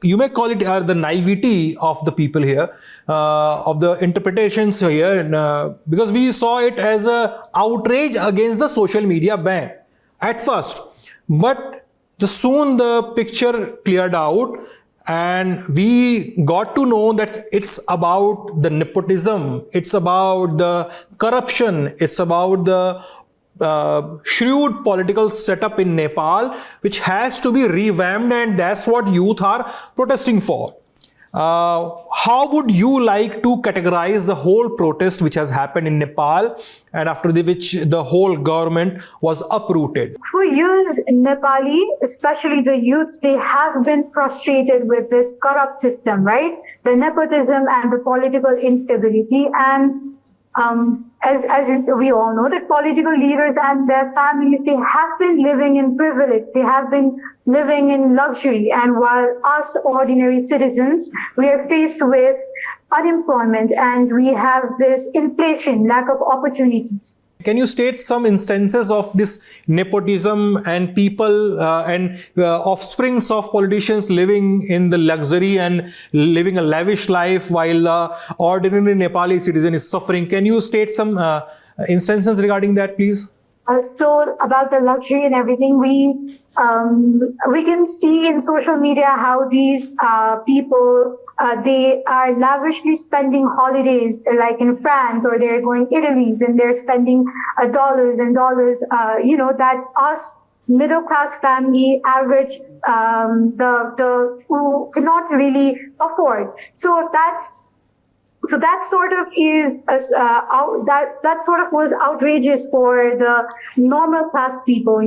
you may call it the naivety of the people here, of the interpretations here, because we saw it as a outrage against the social media ban at first. But soon the picture cleared out, and we got to know that it's about the nepotism, it's about the corruption, it's about the shrewd political setup in Nepal, which has to be revamped, and that's what youth are protesting for. How would you like to categorize the whole protest which has happened in Nepal, and after which the whole government was uprooted? For years, Nepali, especially the youths, they have been frustrated with this corrupt system, right? The nepotism and the political instability. And as we all know, that political leaders and their families, they have been living in privilege. They have been living in luxury. And while us ordinary citizens, we are faced with unemployment, and we have this inflation, lack of opportunities. Can you state some instances of this nepotism and people and offsprings of politicians living in the luxury and living a lavish life while the ordinary Nepali citizen is suffering? Can you state some instances regarding that, please? So about the luxury and everything, we can see in social media how these people they are lavishly spending holidays like in France, or they're going Italy and they're spending dollars and dollars. That us middle class family, average, the who cannot really afford. So that sort of is that sort of was outrageous for the normal class people.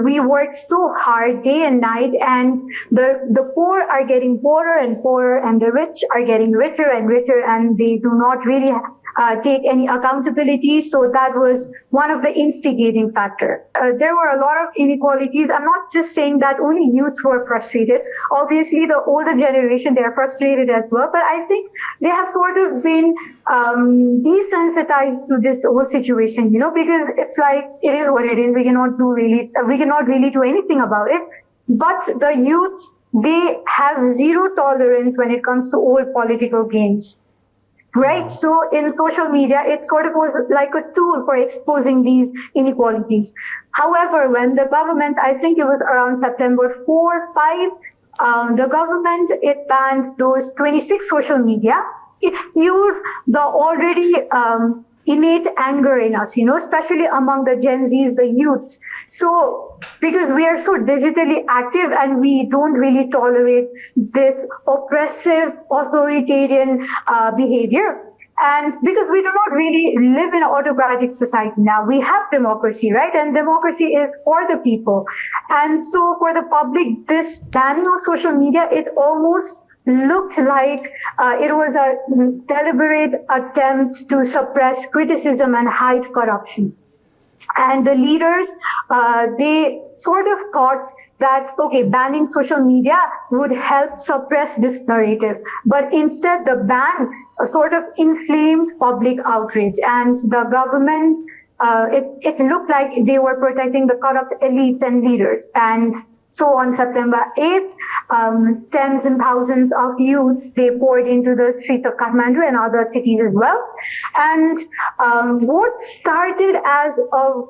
We work so hard day and night, and the poor are getting poorer and poorer, and the rich are getting richer and richer, and they do not really take any accountability. So that was one of the instigating factor. There were a lot of inequalities. I'm not just saying that only youths were frustrated. Obviously, the older generation, they're frustrated as well. But I think they have sort of been desensitized to this whole situation, because it's like, it is what it is. We cannot really do anything about it. But the youths, they have zero tolerance when it comes to all political games. Right. So in social media, it sort of was like a tool for exposing these inequalities. However, when the government, I think it was around September 4, 5, the government, it banned those 26 social media. It fueled the already innate anger in us, especially among the Gen Zs, the youths. So, because we are so digitally active and we don't really tolerate this oppressive, authoritarian behavior. And because we do not really live in an autocratic society now, we have democracy, right? And democracy is for the people. And so for the public, this banning of social media, it almost looked like it was a deliberate attempt to suppress criticism and hide corruption. And the leaders, they sort of thought that, okay, banning social media would help suppress this narrative. But instead, the ban sort of inflamed public outrage. And the government, it looked like they were protecting the corrupt elites and leaders. And so on September 8th, tens and thousands of youths, they poured into the streets of Kathmandu and other cities as well. And what started as a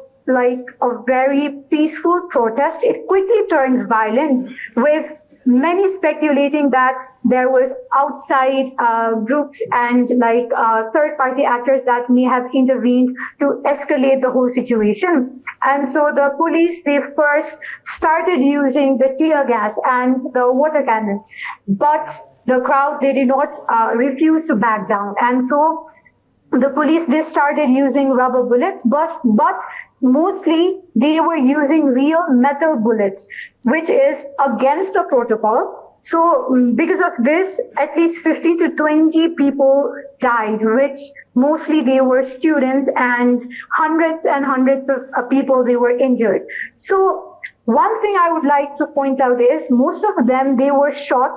very peaceful protest, it quickly turned violent, with many speculating that there was outside groups and third-party actors that may have intervened to escalate the whole situation. And so the police, they first started using the tear gas and the water cannons, but the crowd, they did not refuse to back down. And so the police, they started using rubber bullets, but mostly they were using real metal bullets, which is against the protocol. So because of this, at least 15 to 20 people died, which mostly they were students, and hundreds and hundreds of people, they were injured. So one thing I would like to point out is most of them, they were shot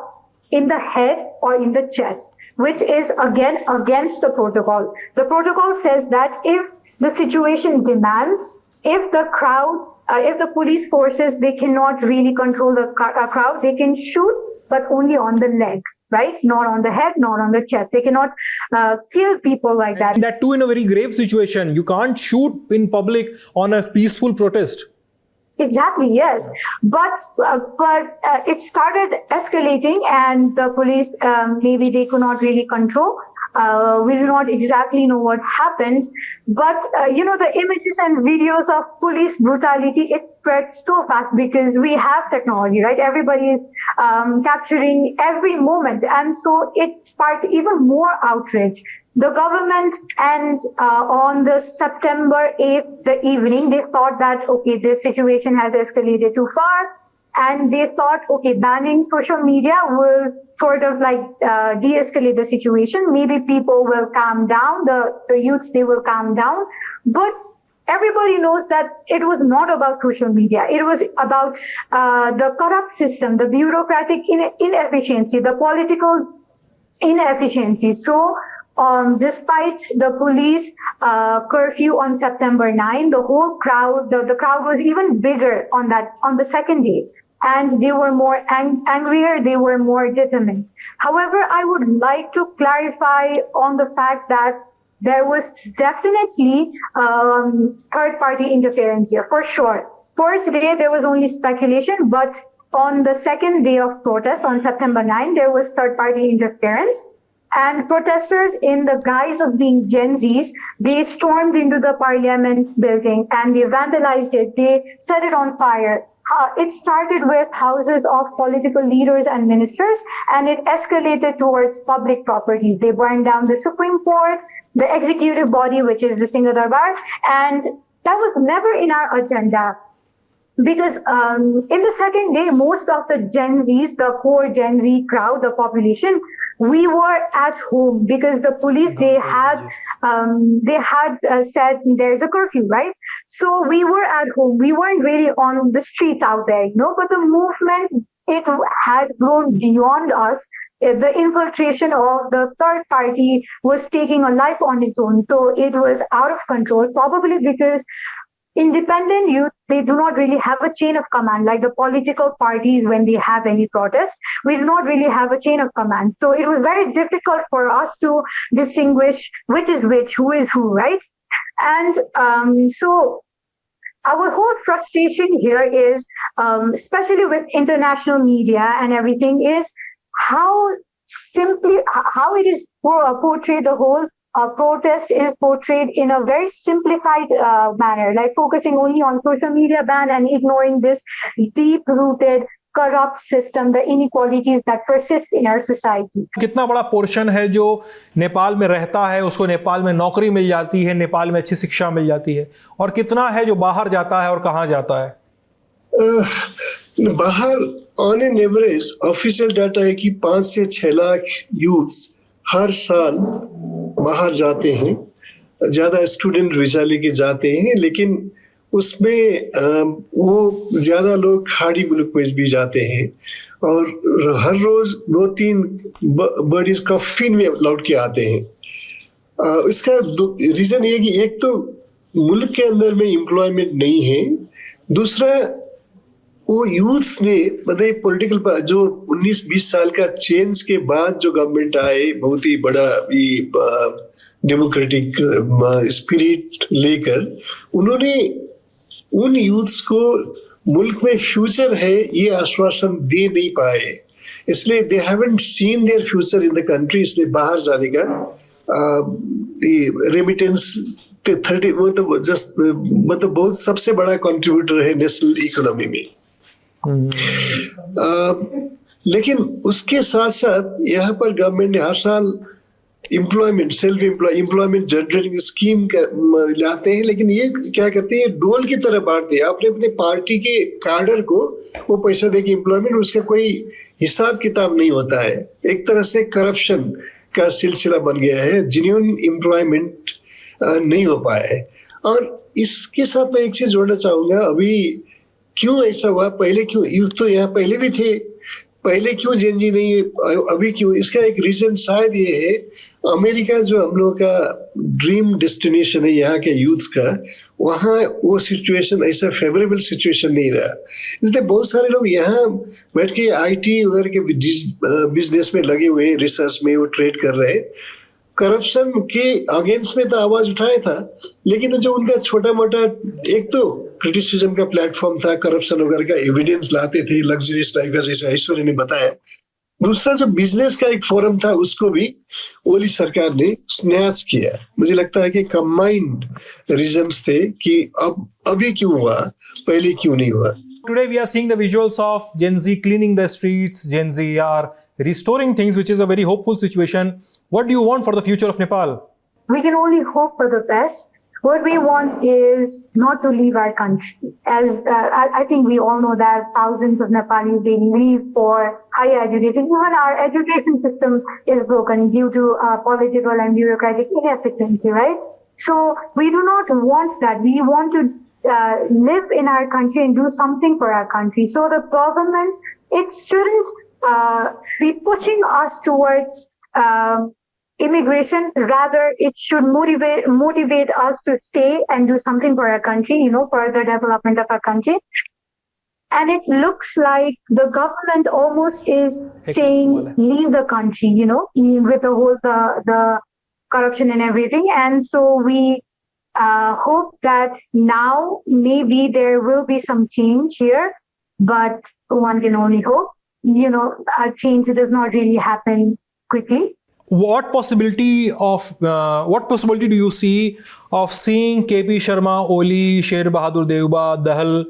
in the head or in the chest, which is again against the protocol. The protocol says that if the situation demands, if the crowd, if the police forces, they cannot really control the crowd, they can shoot, but only on the leg, right? Not on the head, not on the chest. They cannot kill people like that. And that too in a very grave situation. You can't shoot in public on a peaceful protest. Exactly, yes. But it started escalating, and the police, maybe they could not really control. We do not exactly know what happened, but the images and videos of police brutality, it spread so fast because we have technology, right? Everybody is capturing every moment, and so it sparked even more outrage. The government, and on the September 8th, the evening, they thought that, okay, this situation has escalated too far. And they thought, okay, banning social media will sort of de-escalate the situation. Maybe people will calm down, the youths, they will calm down. But everybody knows that it was not about social media. It was about the corrupt system, the bureaucratic inefficiency, the political inefficiency. So despite the police curfew on September 9, the whole crowd, the crowd was even bigger on the second day. And they were more angrier, they were more determined. However, I would like to clarify on the fact that there was definitely third-party interference here, for sure. First day, there was only speculation, but on the second day of protest, on September 9, there was third-party interference. And protesters, in the guise of being Gen Zs, they stormed into the parliament building and they vandalized it. They set it on fire. It started with houses of political leaders and ministers, and it escalated towards public property. They burned down the Supreme Court, the executive body, which is the Singh Darbar, and that was never in our agenda. Because in the second day, most of the Gen Zs, the core Gen Z crowd, the population, we were at home because the police, they had said there's a curfew, right? So we were at home. We weren't really on the streets out there, but the movement, it had grown beyond us. The infiltration of the third party was taking a life on its own. So it was out of control, probably because independent youth, they do not really have a chain of command like the political parties when they have any protests. We do not really have a chain of command. So it was very difficult for us to distinguish which is which, who is who, right? And so our whole frustration here is, especially with international media and everything, is how it is portrayed. The whole protest is portrayed in a very simplified manner, like focusing only on social media ban and ignoring this deep-rooted corrupt system, the inequalities that persist in our society. कितना बड़ा portion है जो नेपाल में रहता है, उसको नेपाल में नौकरी मिल जाती है, नेपाल में अच्छी शिक्षा मिल जाती है, और कितना है जो बाहर जाता है और कहाँ जाता है? बाहर on an average official data है कि 5 से 6 लाख यूथ्स हर साल बाहर जाते हैं, ज्यादा स्टूडेंट वीजा लेके जाते हैं, लेकिन उसमें वो ज्यादा लोग खाड़ी मुल्क में भी जाते हैं और हर रोज 2-3 बॉडीज कफिन में लौट के आते हैं। इसका रीजन ये कि एक तो मुल्क के अंदर में एम्प्लॉयमेंट नहीं है, दूसरा वो यूथ्स ने मतलब पॉलिटिकल जो 19-20 साल का चेंज के बाद जो गवर्नमेंट आए, बहुत ही बड़ा डेमोक्रेटिक स्पिरिट लेकर, उन्होंने उन यूथ्स को मुल्क में फ्यूचर है ये आश्वासन दे नहीं पाए, इसलिए they haven't seen their future in the country, इसलिए बाहर जाने का रेमिटेंस 30 मतलब बहुत सबसे बड़ा कंट्रीब्यूटर है नेशनल इकोनॉमी में। लेकिन उसके साथ साथ यहाँ पर गवर्नमेंट ने हर साल एम्प्लॉयमेंट एम्प्लॉयमेंट जनरेटिंग स्कीम लाते हैं, लेकिन ये क्या करते हैं, डोल की तरह बांटते हैं अपने अपने पार्टी के कार्डर को, वो पैसा देके एम्प्लॉयमेंट, उसका कोई हिसाब किताब नहीं होता है। एक तरह से करप्शन का सिलसिला बन गया है, जेन्युइन एम्प्लॉयमेंट नहीं हो पाया है। और इसके साथ मैं एक चीज जोड़ना चाहूंगा, अभी क्यों ऐसा हुआ, पहले क्यों यूथ तो यहाँ पहले भी थे, पहले क्यों जेन जी नहीं, अभी क्यों? इसका एक रीजन शायद ये है, अमेरिका जो हम लोगों का ड्रीम डेस्टिनेशन है यहाँ के यूथ का, वहाँ वो सिचुएशन ऐसा फेवरेबल सिचुएशन नहीं रहा, इसलिए बहुत सारे लोग यहाँ बैठ के IT वगैरह के बिजनेस में लगे हुए हैं, रिसर्च में वो ट्रेड कर रहे हैं। करप्शन के अगेंस्ट में तो आवाज उठाया था, लेकिन जो उनका छोटा मोटा एक तो क्रिटिसिज्म का प्लेटफॉर्म था, करप्शन वगैरह का एविडेंस लाते थे, लग्जरियस लाइफ का, जैसे ऐश्वर्य ने बताया। दूसरा जो बिजनेस का एक फोरम था, उसको भी ओली सरकार ने स्नैच किया। मुझे लगता है कि कंबाइंड रीजंस थे कि अब अभी क्यों हुआ, पहले क्यों नहीं हुआ। Today we are seeing the visuals of Gen Z cleaning the streets. Gen Z are restoring things, which is a very hopeful situation. What do you want for the future of Nepal? We can only hope for the best. What we want is not to leave our country. As I think we all know that thousands of Nepalis, they leave for higher education. Even our education system is broken due to political and bureaucratic inefficiency, right? So we do not want that. We want to live in our country and do something for our country. So the government, it shouldn't be pushing us towards immigration. Rather, it should motivate us to stay and do something for our country, for the development of our country. And it looks like the government almost is saying, leave the country, with the whole, the corruption and everything. And so we hope that now maybe there will be some change here, but one can only hope. A change does not really happen quickly. What possibility do you see of seeing KP Sharma Oli, Sher Bahadur Deuba, Dahal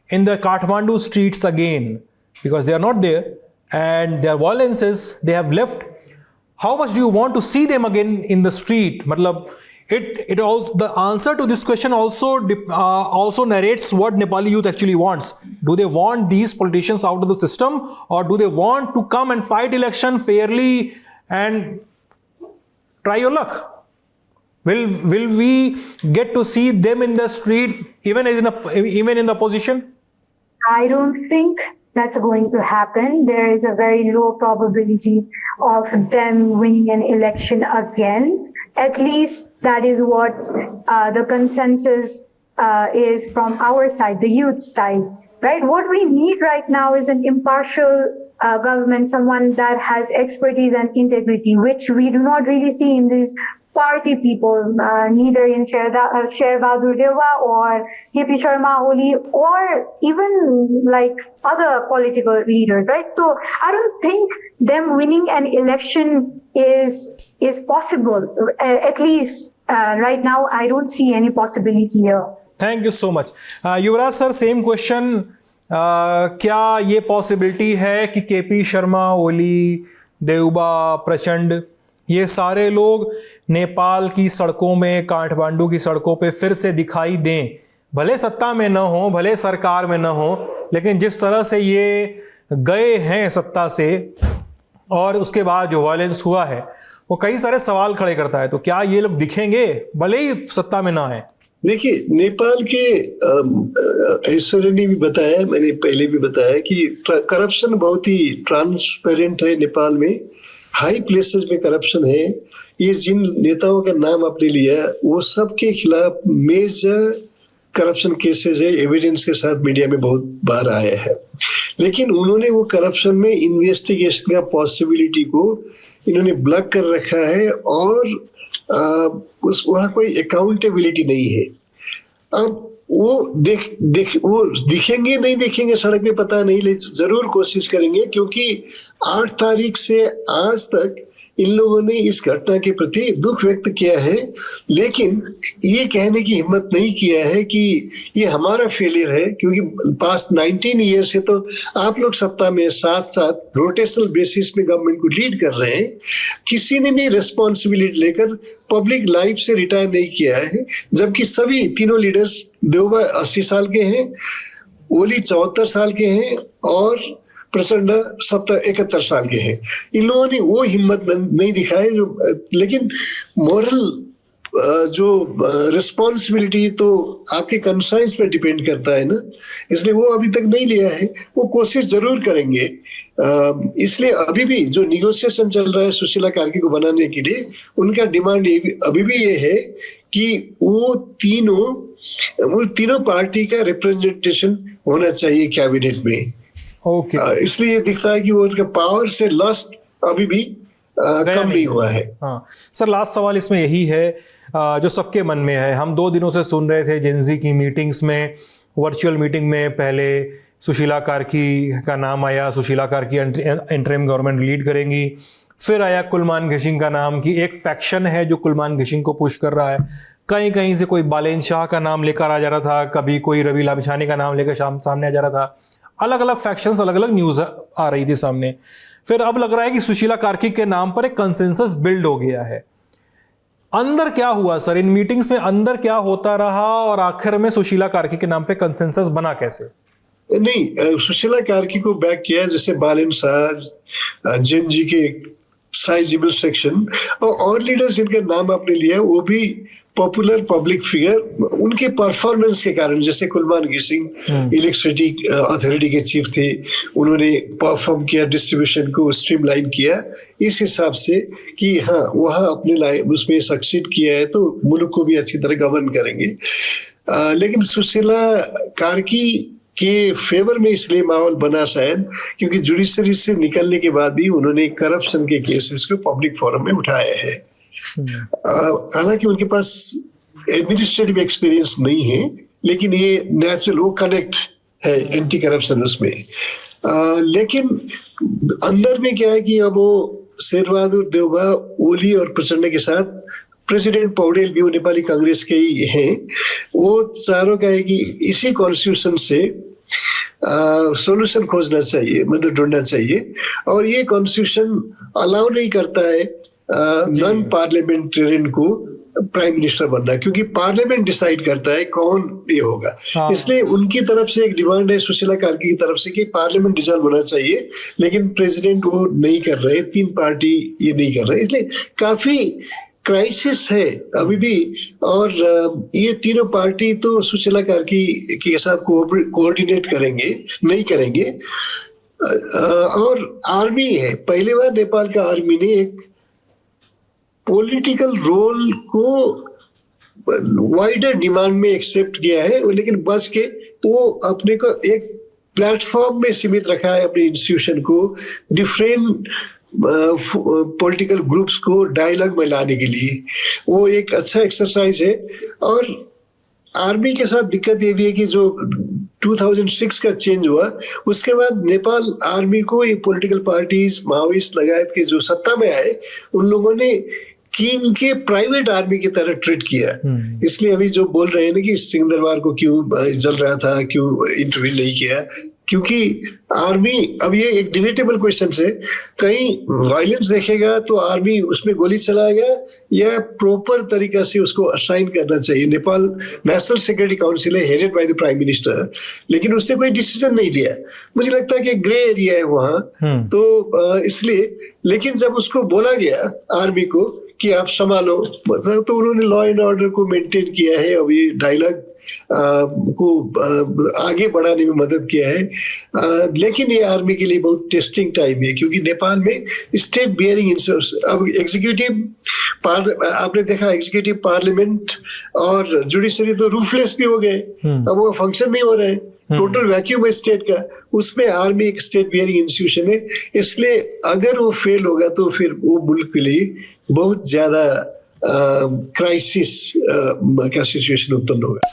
in the Kathmandu streets again? Because they are not there and their violences, they have left. How much do you want to see them again in the street? Matlab, it also, the answer to this question also narrates what Nepali youth actually wants. Do they want these politicians out of the system, or do they want to come and fight election fairly and try your luck? Will we get to see them in the street even in the opposition? I don't think that's going to happen. There is a very low probability of them winning an election again. At least that is what the consensus is from our side, the youth side, right? What we need right now is an impartial government, someone that has expertise and integrity, which we do not really see in these party people, neither in Sher Bahadur Deuba or KP Sharma Oli, or even like other political leaders, right? So I don't think them winning an election is possible. At least right now, I don't see any possibility here. Thank you so much. Yuvraj sir, same question. क्या ये possibility है कि KP Sharma Oli, Deuba, प्रचंड, ये सारे लोग नेपाल की सड़कों में, काठमांडू की सड़कों पे फिर से दिखाई दें? भले सत्ता में न हो, भले सरकार में न हो, लेकिन जिस तरह से ये गए हैं सत्ता से और उसके बाद जो वायलेंस हुआ है वो कई सारे सवाल खड़े करता है. तो क्या ये लोग दिखेंगे भले ही सत्ता में ना है? देखिए, नेपाल के ऐश्वर्य ने भी बताया, मैंने पहले भी बताया कि करप्शन बहुत ही ट्रांसपेरेंट है नेपाल में. हाई प्लेसेस में करप्शन है. ये जिन नेताओं का नाम आपने लिया वो सब के खिलाफ मेजर करप्शन केसेस है, एविडेंस के साथ मीडिया में बहुत बार आया है. लेकिन उन्होंने वो करप्शन में इन्वेस्टिगेशन का पॉसिबिलिटी को इन्होंने ब्लॉक कर रखा है और वहाँ कोई अकाउंटेबिलिटी नहीं है. अब वो वो दिखेंगे नहीं दिखेंगे सड़क पे पता नहीं, लेकिन जरूर कोशिश करेंगे, क्योंकि 8 तारीख से आज तक इन लोगों ने इस घटना के प्रति दुख व्यक्त किया है, लेकिन ये कहने की हिम्मत नहीं किया है कि ये हमारा फेलियर है, क्योंकि पास्ट 19 ईयर से तो आप लोग सत्ता में साथ साथ रोटेशनल बेसिस में गवर्नमेंट को लीड कर रहे हैं. किसी ने नहीं रिस्पॉन्सिबिलिटी लेकर पब्लिक लाइफ से रिटायर नहीं किया है, जबकि सभी तीनों लीडर्स, देउबा 80 साल के हैं, ओली 74 साल के हैं और प्रचंड 71 साल के हैं. इन लोगों ने वो हिम्मत नहीं दिखाई जो, लेकिन मॉरल जो रिस्पॉन्सिबिलिटी तो आपके कंसाइंस पे डिपेंड करता है ना, इसलिए वो अभी तक नहीं लिया है. वो कोशिश जरूर करेंगे. इसलिए अभी भी जो निगोशिएशन चल रहा है सुशीला कार्की को बनाने के लिए, उनका डिमांड अभी भी ये है कि वो तीनों पार्टी का रिप्रेजेंटेशन होना चाहिए कैबिनेट में. ओके. इसलिए दिखता है कि वो उनका पावर से लस्ट अभी भी कम नहीं हुआ है. हाँ सर, लास्ट सवाल इसमें यही है जो सबके मन में है. हम 2 दिनों से सुन रहे थे जेनजी की मीटिंग्स में, वर्चुअल मीटिंग में पहले सुशीला कार्की का नाम आया, Sushila Karki interim government lead करेंगी. फिर आया कुलमान घिसिंग का नाम कि एक फैक्शन है जो कुलमान घिसिंग को पुश कर रहा है. कहीं से कोई बालेन शाह का नाम लेकर आ जा रहा था, कभी कोई रवि लामिछानी का नाम लेकर सामने आ जा रहा था. अलग अलग फैक्शंस, अलग अलग न्यूज आ रही थी सामने. फिर अब लग रहा है कि सुशीला कार्की के नाम पर एक कंसेंसस बिल्ड हो गया है. अंदर क्या हुआ सर, इन मीटिंग्स में अंदर क्या होता रहा और आखिर में सुशीला कार्की के नाम पे कंसेंसस बना कैसे? नहीं, सुशीला कार्की को बैक किया, जैसे बालेन शाह, जेनजी के साइजेबल सेक्शन और लीडर्स जिनका नाम आपने लिया वो भी पॉपुलर पब्लिक फिगर, उनके परफॉर्मेंस के कारण. जैसे कुलमान घिसिंग इलेक्ट्रिसिटी अथॉरिटी के चीफ थे, उन्होंने परफॉर्म किया, डिस्ट्रीब्यूशन को स्ट्रीमलाइन किया इस हिसाब से कि हाँ वहाँ अपने उसमें सक्सीड किया है तो मुल्क को भी अच्छी तरह गवर्न करेंगे. लेकिन सुशीला कार्की के फेवर में इसलिए माहौल बना शायद क्योंकि जुडिशरी से निकलने के बाद भी उन्होंने करप्शन के केसेस को पब्लिक फोरम में उठाया है. हालांकि उनके पास एडमिनिस्ट्रेटिव एक्सपीरियंस नहीं है, लेकिन ये नेचुरल वो कनेक्ट है एंटी करप्शन उसमें। लेकिन अंदर में क्या है कि अब वो शेरबहादुर देउबा, ओली और प्रचंड के साथ प्रेसिडेंट पौडेल भी वो नेपाली कांग्रेस के ही हैं, वो चारों का है कि इसी कॉन्स्टिट्यूशन से सॉल्यूशन खोजना चाहिए, मतलब ढूंढना चाहिए। और ये कॉन्स्टिट्यूशन अलाउ नहीं करता है नॉन पार्लियामेंटेरियन को प्राइम मिनिस्टर बनना, क्योंकि पार्लियामेंट डिसाइड करता है कौन ये होगा। इसलिए उनकी तरफ से एक डिमांड है सुशीला कार्की की तरफ से कि पार्लियामेंट डिसॉल्व होना चाहिए, लेकिन प्रेसिडेंट वो नहीं कर रहे, 3 पार्टी ये नहीं कर रहे, इसलिए काफी क्राइसिस है अभी भी। और ये तीनों पार्टी तो सुशीला कार्की के साथ कोऑर्डिनेट करेंगे नहीं करेंगे। और आर्मी है, पहली बार नेपाल का आर्मी ने एक पॉलिटिकल रोल को वाइडर डिमांड में एक्सेप्ट किया है, लेकिन बस के वो अपने को एक प्लेटफॉर्म में सीमित रखा है, अपने इंस्टीट्यूशन को डिफरेंट पॉलिटिकल ग्रुप्स को डायलॉग में लाने के लिए। वो एक अच्छा एक्सरसाइज है। और आर्मी के साथ दिक्कत ये भी है कि जो 2006 का चेंज हुआ, उसके बाद नेपाल आर्मी को ये पॉलिटिकल पार्टीज, माओइस्ट लगायत के जो सत्ता में आए, उन लोगों ने किंग के प्राइवेट आर्मी की तरह ट्रीट किया। इसलिए अभी जो बोल रहे हैं ना कि सिंह दरबार को क्यों जल रहा था, क्यों इंटरव्यू नहीं किया, क्योंकि आर्मी, अब ये एक डिबेटेबल क्वेश्चन है, कहीं वायलेंस देखेगा तो आर्मी उसमें गोली चलाएगा या प्रॉपर तरीका से उसको असाइन करना चाहिए। नेपाल नेशनल सिक्योरिटी काउंसिल है, headed by the prime minister, लेकिन उसने कोई डिसीजन नहीं लिया। मुझे लगता है कि ग्रे एरिया है वहां, तो इसलिए। लेकिन जब उसको बोला गया आर्मी को कि आप संभालो, मतलब तो उन्होंने लॉ एंड ऑर्डर को मेंटेन किया है, अब ये डायलॉग को आगे बढ़ाने में मदद किया है। लेकिन ये आर्मी के लिए बहुत टेस्टिंग टाइम है, क्योंकि नेपाल में स्टेट बियरिंग इंस्टीट्यूशन, अब एग्जीक्यूटिव आपने देखा, एग्जीक्यूटिव पार्लियामेंट और जुडिशरी तो रूफलेस भी हो गए, अब वो फंक्शन नहीं हो रहे हैं, टोटल वैक्यूम है स्टेट का। उसमें आर्मी एक स्टेट बियरिंग इंस्टीट्यूशन है, इसलिए अगर वो फेल होगा तो फिर वो मुल्क के लिए बहुत ज्यादा क्राइसिस का सिचुएशन उत्पन्न होगा।